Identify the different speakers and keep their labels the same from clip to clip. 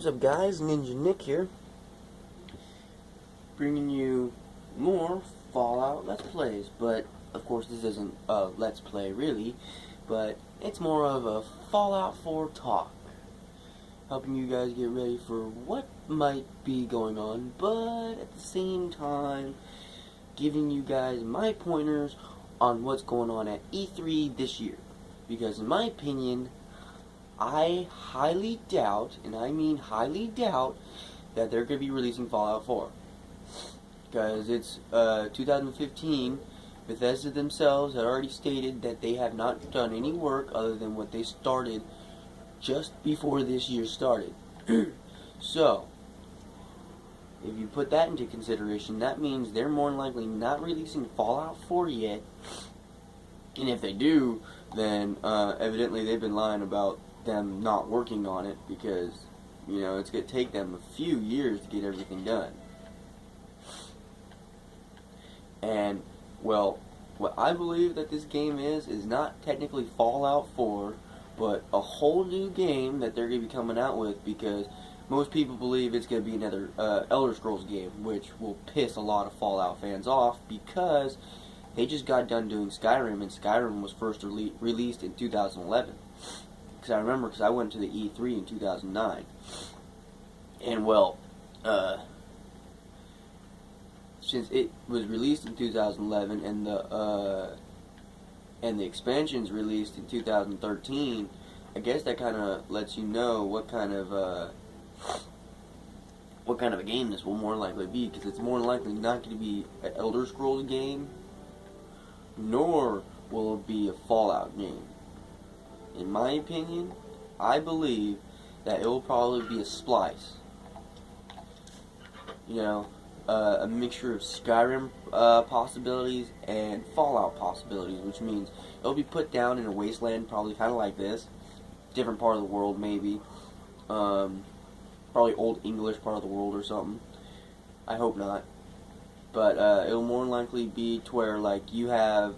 Speaker 1: What's up, guys? Ninja Nick here, bringing you more Fallout Let's Plays. But of course, this isn't a Let's Play really, but it's more of a Fallout 4 talk, helping you guys get ready for what might be going on, but at the same time, giving you guys my pointers on what's going on at E3 this year. Because in my opinion, I highly doubt, and I mean highly doubt, that they're going to be releasing Fallout 4. Because it's 2015, Bethesda themselves had already stated that they have not done any work other than what they started just before this year started. So, if you put that into consideration, that means they're more than likely not releasing Fallout 4 yet. And if they do, then evidently they've been lying about them not working on it, because you know it's going to take them a few years to get everything done. And well, what I believe that this game is not technically Fallout 4, but a whole new game that they're going to be coming out with, because most people believe it's going to be another Elder Scrolls game, which will piss a lot of Fallout fans off, because they just got done doing Skyrim, and Skyrim was first released in 2011. Because I remember, because I went to the E3 in 2009. And well, since it was released in 2011 and the expansions released in 2013, I guess that kind of lets you know what kind of a game this will more likely be, because it's more likely not going to be an Elder Scrolls game, nor will it be a Fallout game. In my opinion, I believe that it will probably be a splice. You know, a mixture of Skyrim possibilities and Fallout possibilities, which means it'll be put down in a wasteland, probably kind of like this, different part of the world maybe, probably Old English part of the world or something. I hope not, but it'll more than likely be to where like you have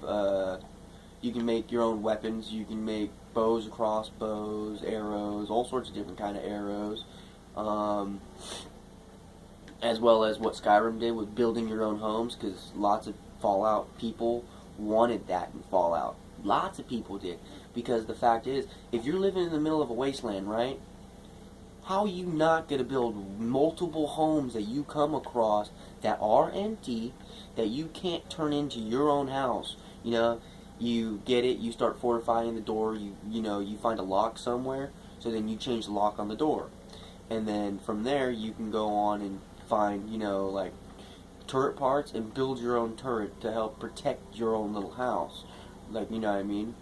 Speaker 1: you can make your own weapons. You can make bows, crossbows, arrows, all sorts of different kind of arrows, as well as what Skyrim did with building your own homes, because lots of Fallout people wanted that in Fallout. Lots of people did, because the fact is, if you're living in the middle of a wasteland, right, how are you not going to build multiple homes that you come across that are empty, that you can't turn into your own house? You know, you get it, you start fortifying the door, you find a lock somewhere, so then you change the lock on the door. And then from there, you can go on and find, like turret parts and build your own turret to help protect your own little house. Like, you know what I mean?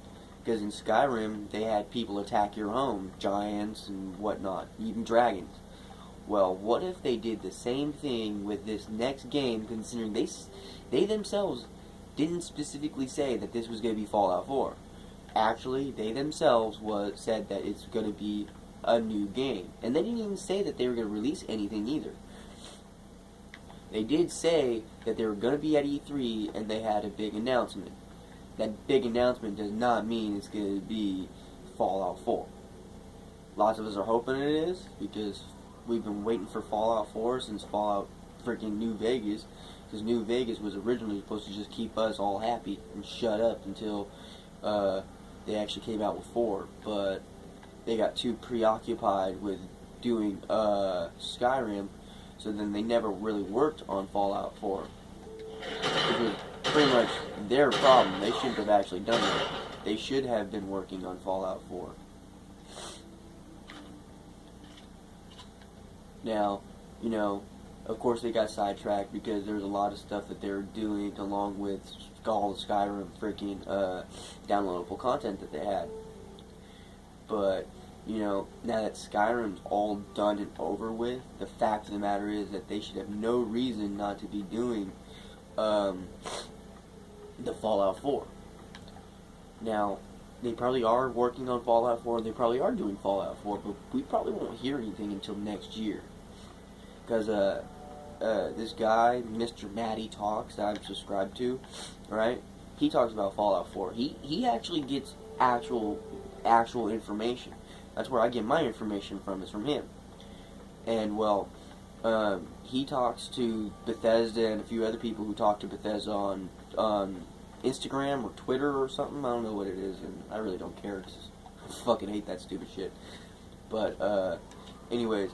Speaker 1: Because in Skyrim, they had people attack your home, giants and whatnot, even dragons. Well, what if they did the same thing with this next game, considering they themselves didn't specifically say that this was going to be Fallout 4. Actually, they themselves said that it's going to be a new game. And they didn't even say that they were going to release anything either. They did say that they were going to be at E3 and they had a big announcement. That big announcement does not mean it's going to be Fallout 4. Lots of us are hoping it is, because we've been waiting for Fallout 4 since Fallout freaking New Vegas. Because New Vegas was originally supposed to just keep us all happy and shut up until they actually came out with 4. But they got too preoccupied with doing Skyrim, so then they never really worked on Fallout 4. Which was pretty much their problem. They shouldn't have actually done it. They should have been working on Fallout 4. Now, of course they got sidetracked because there's a lot of stuff that they were doing along with all the Skyrim freaking downloadable content that they had. But, now that Skyrim's all done and over with, the fact of the matter is that they should have no reason not to be doing the Fallout 4. Now, they probably are working on Fallout 4, they probably are doing Fallout 4, but we probably won't hear anything until next year. Because this guy, Mr. Matty Talks, that I'm subscribed to, right? He talks about Fallout 4. He actually gets actual information. That's where I get my information from, is from him. And well, he talks to Bethesda and a few other people who talk to Bethesda on Instagram or Twitter or something. I don't know what it is, and I really don't care. Cause I fucking hate that stupid shit. But anyways,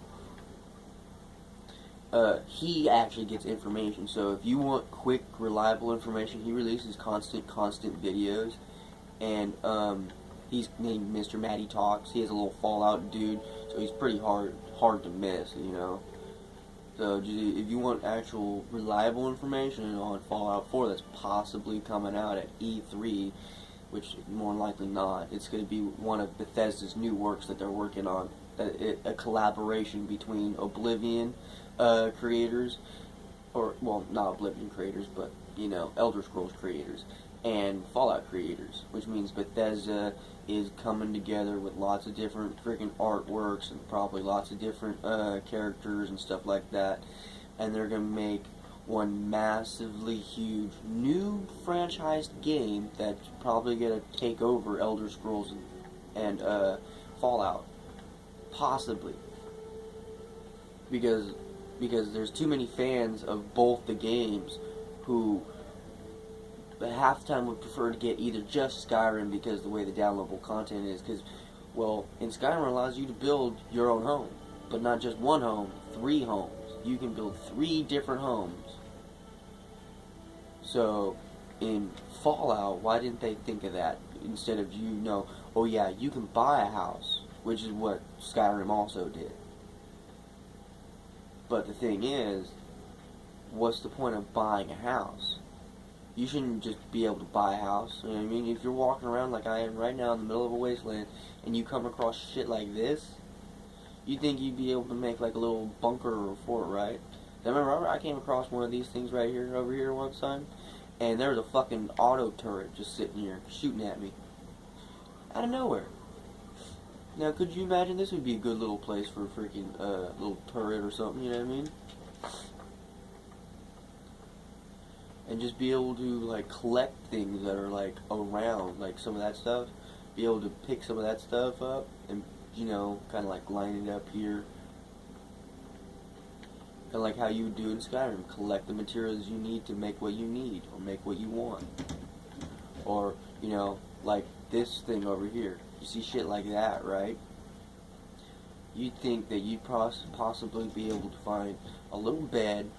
Speaker 1: he actually gets information. So if you want quick, reliable information, he releases constant videos. And he's named Mr. Matty Talks. He has a little Fallout dude, so he's pretty hard to miss, you know. So if you want actual reliable information on Fallout 4 that's possibly coming out at E3, which more likely not, it's going to be one of Bethesda's new works that they're working on, a collaboration between Oblivion creators, or, well, not Oblivion creators, but, you know, Elder Scrolls creators, and Fallout creators, which means Bethesda is coming together with lots of different freaking artworks and probably lots of different characters and stuff like that, and they're going to make one massively huge new franchised game that's probably going to take over Elder Scrolls and Fallout, possibly, because there's too many fans of both the games who half the time would prefer to get either just Skyrim because the way the downloadable content is, because, well, in Skyrim it allows you to build your own home, but not just one home, 3 homes. You can build 3 different homes. So, in Fallout, why didn't they think of that? Instead of, you know, oh yeah, you can buy a house, which is what Skyrim also did. But the thing is, what's the point of buying a house? You shouldn't just be able to buy a house. You know what I mean? If you're walking around like I am right now in the middle of a wasteland and you come across shit like this, you think you'd be able to make like a little bunker or a fort, right? I remember I came across one of these things right here, over here one time, and there was a fucking auto turret just sitting here shooting at me. Out of nowhere. Now, could you imagine this would be a good little place for a freaking little turret or something, you know what I mean? And just be able to, like, collect things that are, like, around, like, some of that stuff. Be able to pick some of that stuff up and, you know, kind of, like, line it up here. Kind of like how you would do in Skyrim. Collect the materials you need to make what you need, or make what you want. Or, you know, like this thing over here. You see shit like that, right? You'd think that you'd possibly be able to find a little bed,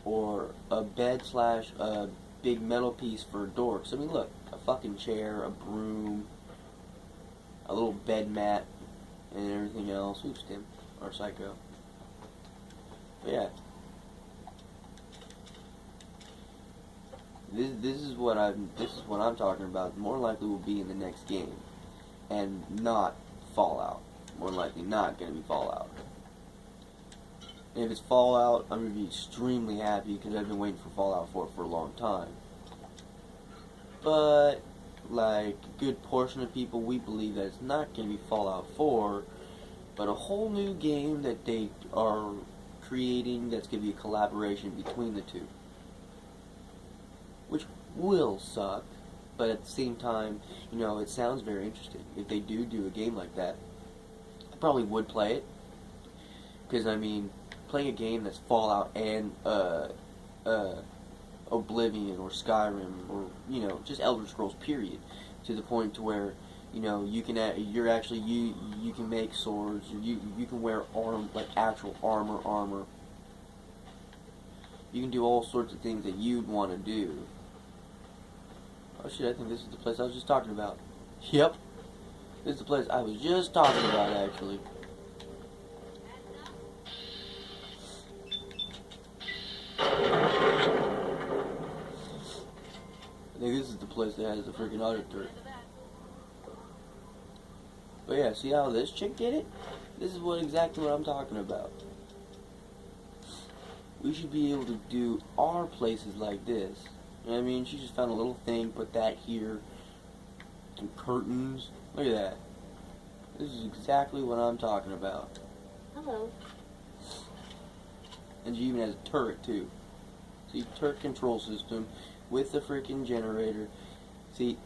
Speaker 1: or a bed slash a big metal piece for a door. 'Cause I mean, look, a fucking chair, a broom, a little bed mat, and everything else. Oops, Tim, or Psycho. But yeah, this is what I'm talking about. More likely will be in the next game, and not Fallout. More likely not going to be Fallout. And if it's Fallout, I'm going to be extremely happy because I've been waiting for Fallout 4 for a long time. But, like, a good portion of people, we believe that it's not going to be Fallout 4, but a whole new game that they are creating that's going to be a collaboration between the two. Which will suck, but at the same time, you know, it sounds very interesting. If they do a game like that, I probably would play it. Because, I mean, playing a game that's Fallout and Oblivion or Skyrim or, you know, just Elder Scrolls period, to the point to where, you know, you can you can make swords, or you can wear like actual armor. You can do all sorts of things that you'd want to do. Oh shit, I think this is the place I was just talking about. Yep. This is the place I was just talking about, actually. I think this is the place that has the freaking auto turret. But yeah, see how this chick did it? This is exactly what I'm talking about. We should be able to do our places like this. You know what I mean? She just found a little thing, put that here. Some curtains. Look at that. This is exactly what I'm talking about.
Speaker 2: Hello.
Speaker 1: And she even has a turret too. See, turret control system with the freaking generator. See,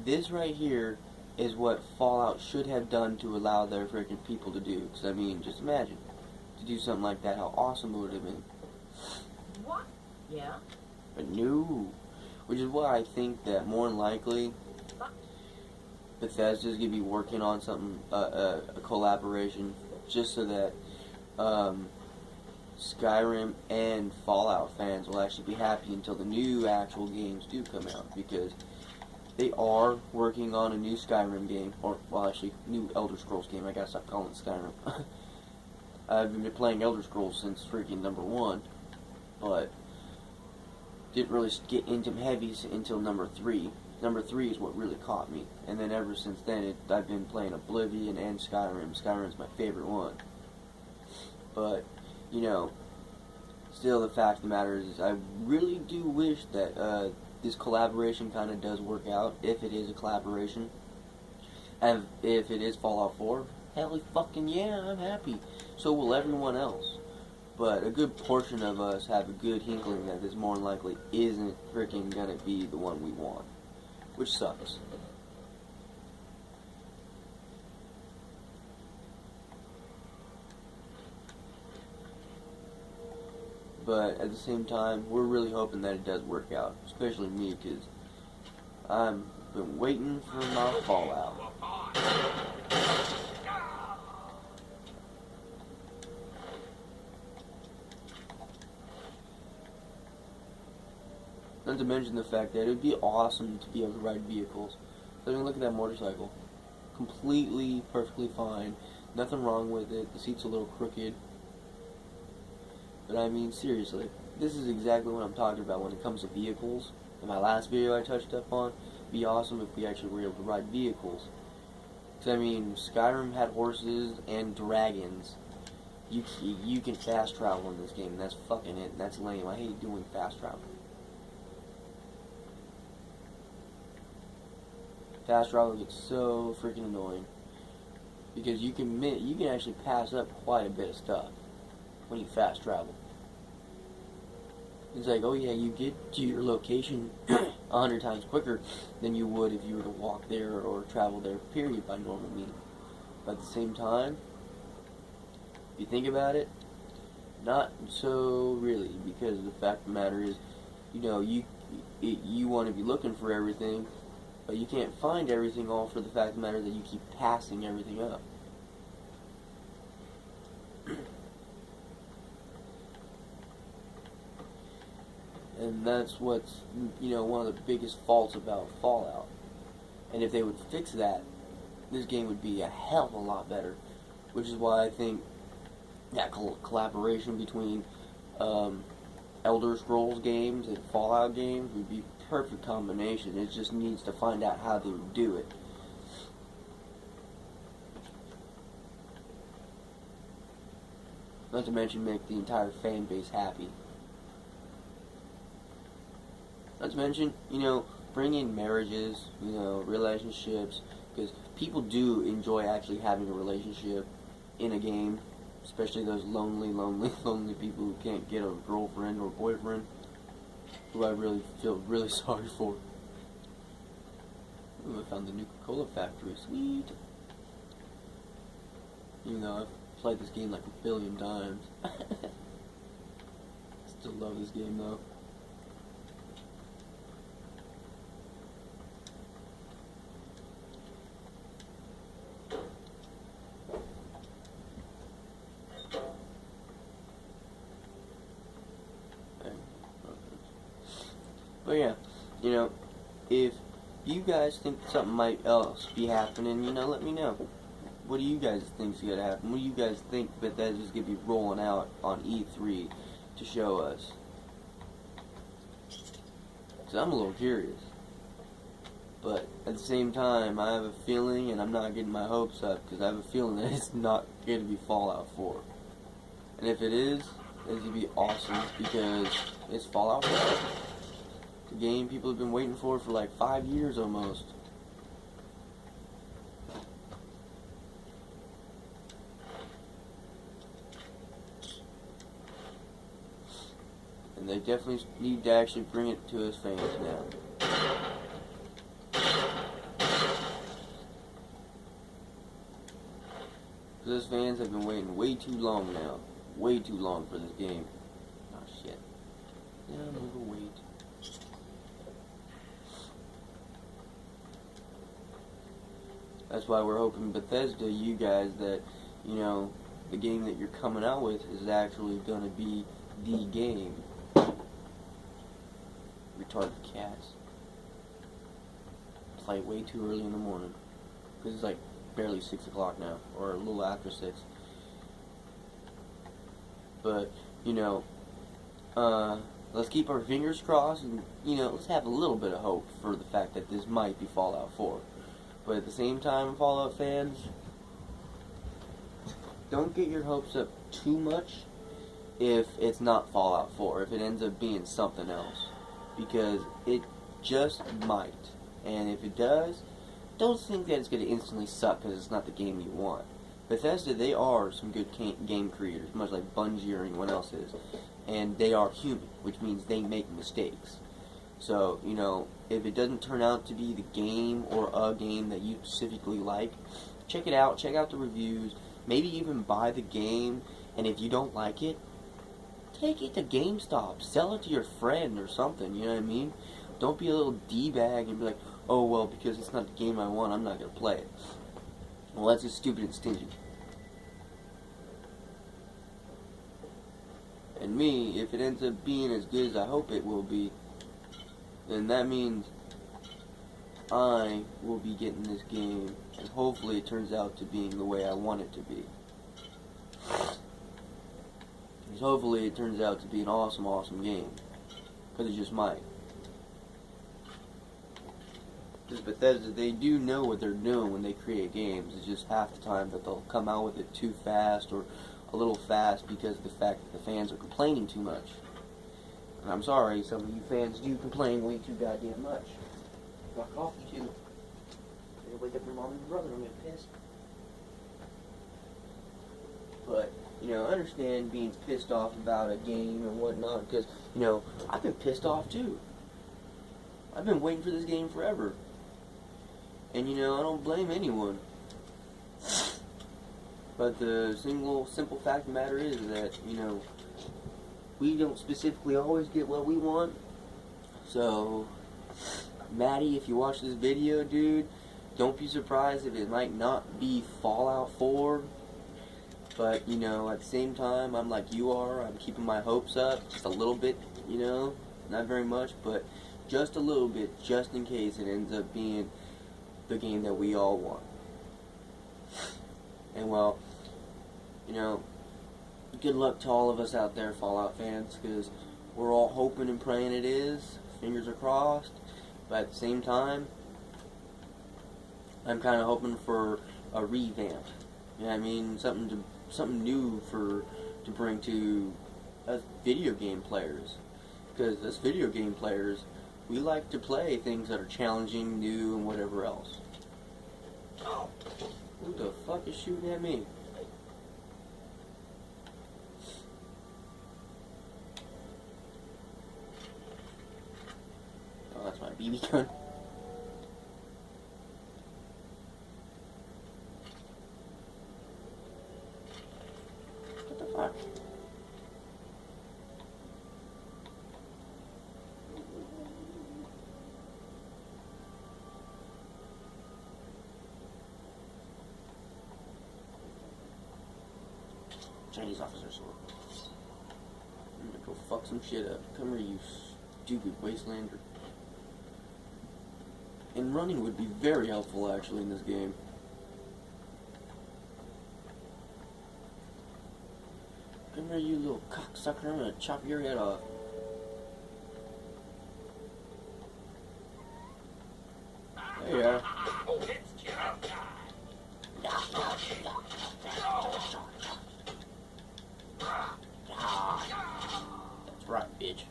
Speaker 1: this right here is what Fallout should have done to allow their freaking people to do. Because, I mean, just imagine. to do something like that, how awesome it would have been.
Speaker 2: What? Yeah?
Speaker 1: But no. Which is why I think that more than likely Bethesda's gonna be working on something, a collaboration, just so that Skyrim and Fallout fans will actually be happy until the new actual games do come out, because they are working on a new Skyrim game, or, well, actually, new Elder Scrolls game. I gotta stop calling it Skyrim. I've been playing Elder Scrolls since freaking number 1, but didn't really get into heavies until number 3. Number 3 is what really caught me, and then ever since then, I've been playing Oblivion and Skyrim. Skyrim's my favorite one. But, you know, still the fact of the matter is I really do wish that this collaboration kind of does work out, if it is a collaboration. And if it is Fallout 4, hell fucking yeah, I'm happy. So will everyone else. But a good portion of us have a good inkling that this more than likely isn't freaking gonna be the one we want. Which sucks. But at the same time, we're really hoping that it does work out. Especially me, because I've been waiting for my Fallout. Not to mention the fact that it would be awesome to be able to ride vehicles. So I mean, look at that motorcycle. Completely, perfectly fine. Nothing wrong with it. The seat's a little crooked. But I mean, seriously, this is exactly what I'm talking about when it comes to vehicles. In my last video I touched up on, it'd be awesome if we actually were able to ride vehicles. Because, I mean, Skyrim had horses and dragons. You can fast travel in this game, and that's fucking it, and that's lame. I hate doing fast travel. Fast travel gets so freaking annoying. Because you can actually pass up quite a bit of stuff when you fast travel. It's like, oh yeah, you get to your location 100 times quicker than you would if you were to walk there or travel there, period, by normal means. But at the same time, if you think about it, not so really, because the fact of the matter is, you know, you want to be looking for everything, but you can't find everything, all for the fact of the matter that you keep passing everything up. And that's what's, you know, one of the biggest faults about Fallout. And if they would fix that, this game would be a hell of a lot better. Which is why I think that collaboration between Elder Scrolls games and Fallout games would be a perfect combination. It just needs to find out how they would do it. Not to mention make the entire fan base happy. Not to mention, you know, bring in marriages, you know, relationships, because people do enjoy actually having a relationship in a game, especially those lonely people who can't get a girlfriend or boyfriend, who I really feel really sorry for. Ooh, I found the Nuka-Cola factory, sweet. Even though I've played this game like 1 billion times. Still love this game though. But yeah, you know, if you guys think something might else be happening, you know, let me know. What do you guys think's gonna happen? What do you guys think Bethesda's gonna be rolling out on E3 to show us? Cause I'm a little curious. But at the same time, I have a feeling, and I'm not getting my hopes up, because I have a feeling that it's not going to be Fallout 4. And if it is, it's going to be awesome, because it's Fallout 4. The game people have been waiting for like 5 years almost. And they definitely need to actually bring it to us fans now. Because us fans have been waiting way too long now. way too long for this game. Oh shit. Yeah, I'm overweight. That's why we're hoping Bethesda, you guys, that, you know, the game that you're coming out with is actually going to be the game. Retarded cats. Play way too early in the morning. Because it's like barely 6 o'clock now, or a little after 6. But, you know, let's keep our fingers crossed and, you know, let's have a little bit of hope for the fact that this might be Fallout 4. But at the same time, Fallout fans, don't get your hopes up too much if it's not Fallout 4, if it ends up being something else. Because it just might. And if it does, don't think that it's going to instantly suck because it's not the game you want. Bethesda, they are some good game creators, much like Bungie or anyone else is. And they are human, which means they make mistakes. So, you know, if it doesn't turn out to be the game or a game that you specifically like, check it out, check out the reviews, maybe even buy the game, and if you don't like it, take it to GameStop, sell it to your friend or something, you know what I mean? Don't be a little D-bag and be like, oh, well, because it's not the game I want, I'm not going to play it. Well, that's just stupid and stingy. And me, if it ends up being as good as I hope it will be, then that means I will be getting this game, and hopefully it turns out to being the way I want it to be. Because hopefully it turns out to be an awesome, awesome game. Because it just might. Because Bethesda, they do know what they're doing when they create games. It's just half the time that they'll come out with it too fast or a little fast because of the fact that the fans are complaining too much. And I'm sorry, some of you fans do complain way too goddamn much. Fuck off, you two. You're gonna wake up your mom and your brother and get pissed. But, you know, I understand being pissed off about a game and whatnot, because, you know, I've been pissed off too. I've been waiting for this game forever. And, you know, I don't blame anyone. But the simple fact of the matter is that, you know, we don't specifically always get what we want. So, Maddie, if you watch this video, dude, don't be surprised if it might not be Fallout 4. But, you know, at the same time, I'm like you are. I'm keeping my hopes up just a little bit, you know. Not very much, but just a little bit, just in case it ends up being the game that we all want. And, well, you know, good luck to all of us out there, Fallout fans, because we're all hoping and praying it is. Fingers are crossed. But at the same time, I'm kind of hoping for a revamp. You know what I mean? Something new to bring to us video game players. Because us video game players, we like to play things that are challenging, new, and whatever else. Who the fuck is shooting at me? Oh, that's my BB gun. What the fuck? Chinese officer sword. I'm gonna go fuck some shit up. Come here, you stupid wastelander. And running would be very helpful, actually, in this game. Come here, you little cocksucker. I'm gonna chop your head off. There you are. That's right, bitch.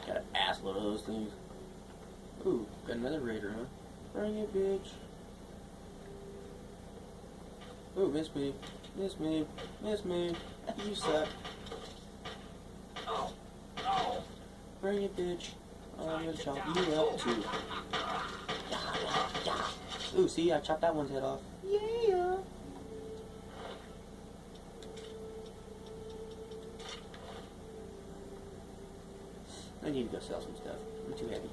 Speaker 1: Got an assload of those things. Ooh, got another raider, huh? Bring it, bitch. Ooh, miss me. Miss me. Miss me. You suck. Bring it, bitch. I'm gonna chop you up, too. Ooh, see, I chopped that one's head off. Yeah. I need to go sell some stuff. I'm too heavy.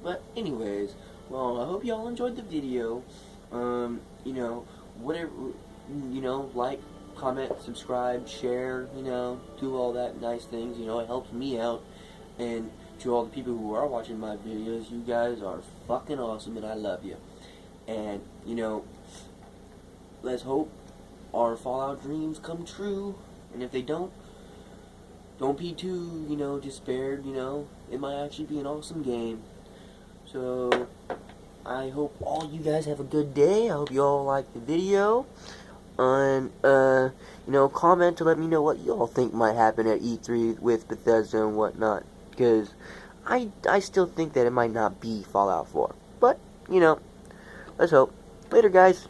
Speaker 1: But anyways, well, I hope y'all enjoyed the video. You know, whatever, you know, like, comment, subscribe, share, you know, do all that nice things. You know, it helps me out. And to all the people who are watching my videos, you guys are fucking awesome, and I love you. And, you know, let's hope our Fallout dreams come true. And if they don't be too, you know, despaired, you know. It might actually be an awesome game. So, I hope all you guys have a good day. I hope you all like the video. And, you know, comment to let me know what you all think might happen at E3 with Bethesda and whatnot. Because I still think that it might not be Fallout 4. But, you know, let's hope. Later, guys.